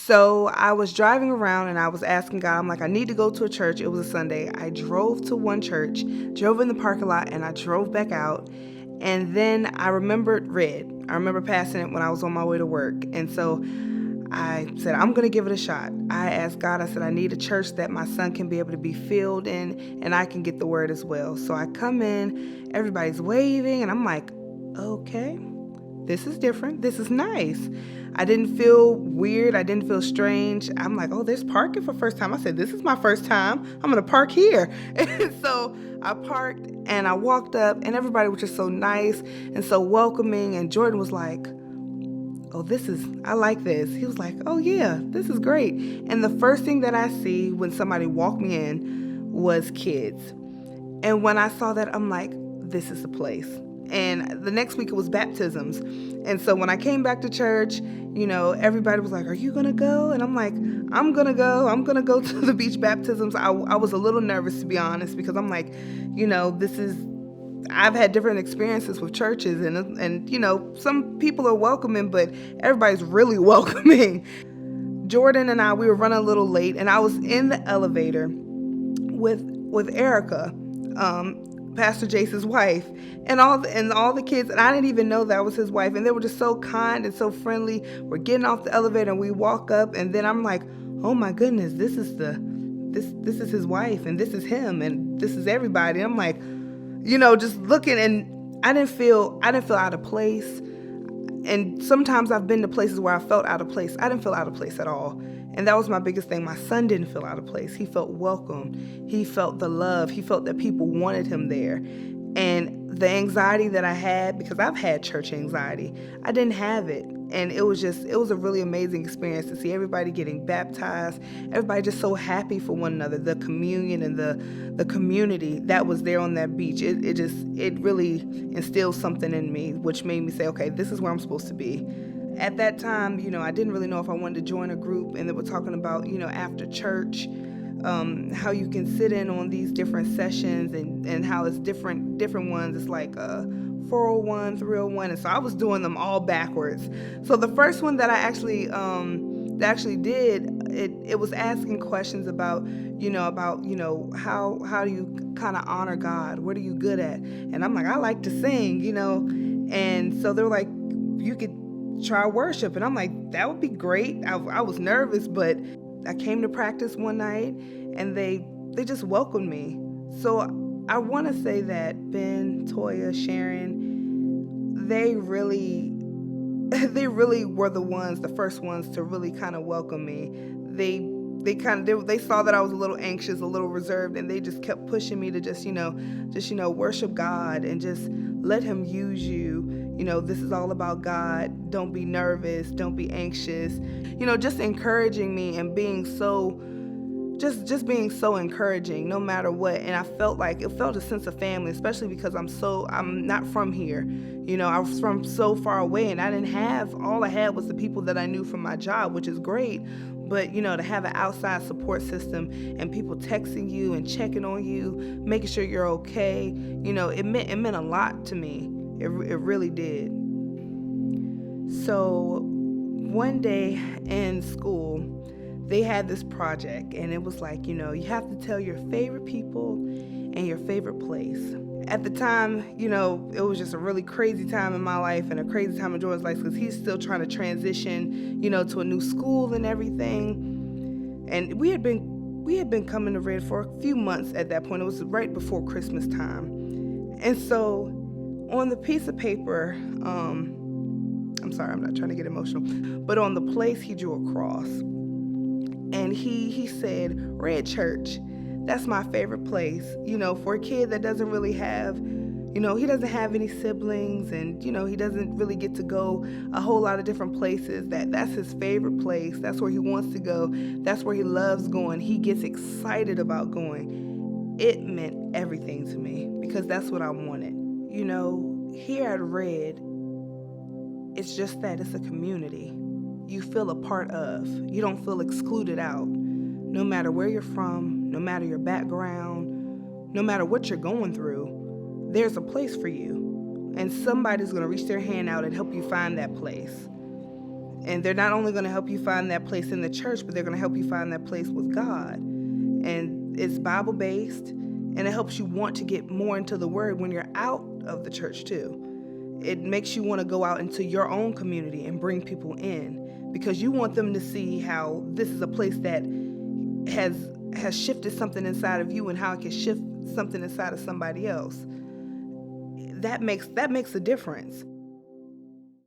So I was driving around and I was asking God, I'm like, I need to go to a church. It was a Sunday. I drove to one church, drove in the parking lot, and I drove back out. And then I remembered red. I remember passing it when I was on my way to work. And so I said, I'm going to give it a shot. I asked God, I said, I need a church that my son can be able to be filled in and I can get the word as well. So I come in, everybody's waving, and I'm like, okay, this is different. This is nice. I didn't feel weird. I didn't feel strange. I'm like, oh, there's parking for first time. I said, this is my first time. I'm going to park here. And so I parked and I walked up and everybody was just so nice and so welcoming. And Jordan was like, oh, I like this. He was like, oh yeah, this is great. And the first thing that I see when somebody walked me in was kids. And when I saw that, I'm like, this is the place. And the next week it was baptisms. And so when I came back to church, everybody was like, are you going to go? And I'm like, I'm going to go. I'm going to go to the beach baptisms. I was a little nervous, to be honest, because I'm like, I've had different experiences with churches and some people are welcoming, but everybody's really welcoming. Jordan and we were running a little late and I was in the elevator with Erica, Pastor Jace's wife, and all the kids, and I didn't even know that was his wife, and they were just so kind and so friendly. We're getting off the elevator and we walk up, and then I'm like, oh my goodness, this is his wife, and this is him, and this is everybody. And I'm like, just looking, and I didn't feel out of place. And sometimes I've been to places where I felt out of place. I didn't feel out of place at all. And that was my biggest thing. My son didn't feel out of place. He felt welcome. He felt the love. He felt that people wanted him there. And the anxiety that I had, because I've had church anxiety, I didn't have it. And it was a really amazing experience to see everybody getting baptized, everybody just so happy for one another, the communion and the community that was there on that beach. It really instilled something in me, which made me say, okay, this is where I'm supposed to be. At that time, I didn't really know if I wanted to join a group, and they were talking about, after church, how you can sit in on these different sessions and how it's different ones. It's like 401, 301, and so I was doing them all backwards. So the first one that I actually did, it was asking questions about how do you kind of honor God? What are you good at? And I'm like, I like to sing, and so they're like, you could try worship, and I'm like, that would be great. I was nervous, but I came to practice one night and they just welcomed me. So I want to say that Ben, Toya, Sharon, they really were the first ones to really kind of welcome me. They saw that I was a little anxious, a little reserved, and they just kept pushing me to just worship God and just let him use you. This is all about God. Don't be nervous. Don't be anxious. Just encouraging me and being so, just being so encouraging no matter what. And I felt a sense of family, especially because I'm not from here. I was from so far away, and all I had was the people that I knew from my job, which is great. But, to have an outside support system and people texting you and checking on you, making sure you're okay, it meant a lot to me. It really did. So one day in school, they had this project, and it was like, you have to tell your favorite people and your favorite place. At the time, it was just a really crazy time in my life and a crazy time in Jordan's life, because he's still trying to transition, to a new school and everything. And we had been coming to Red for a few months at that point. It was right before Christmas time. And so on the piece of paper, I'm sorry, I'm not trying to get emotional, but on the place he drew a cross. And he said, Red Church, that's my favorite place. For a kid that doesn't really have, he doesn't have any siblings, and, he doesn't really get to go a whole lot of different places. That's his favorite place. That's where he wants to go. That's where he loves going. He gets excited about going. It meant everything to me, because that's what I wanted. Here at Red, it's just that it's a community you feel a part of. You don't feel excluded out. No matter where you're from, no matter your background, no matter what you're going through, there's a place for you. And somebody's going to reach their hand out and help you find that place. And they're not only going to help you find that place in the church, but they're going to help you find that place with God. And it's Bible based, and it helps you want to get more into the Word when you're out of the church too. It makes you want to go out into your own community and bring people in, because you want them to see how this is a place that has shifted something inside of you and how it can shift something inside of somebody else. That makes a difference.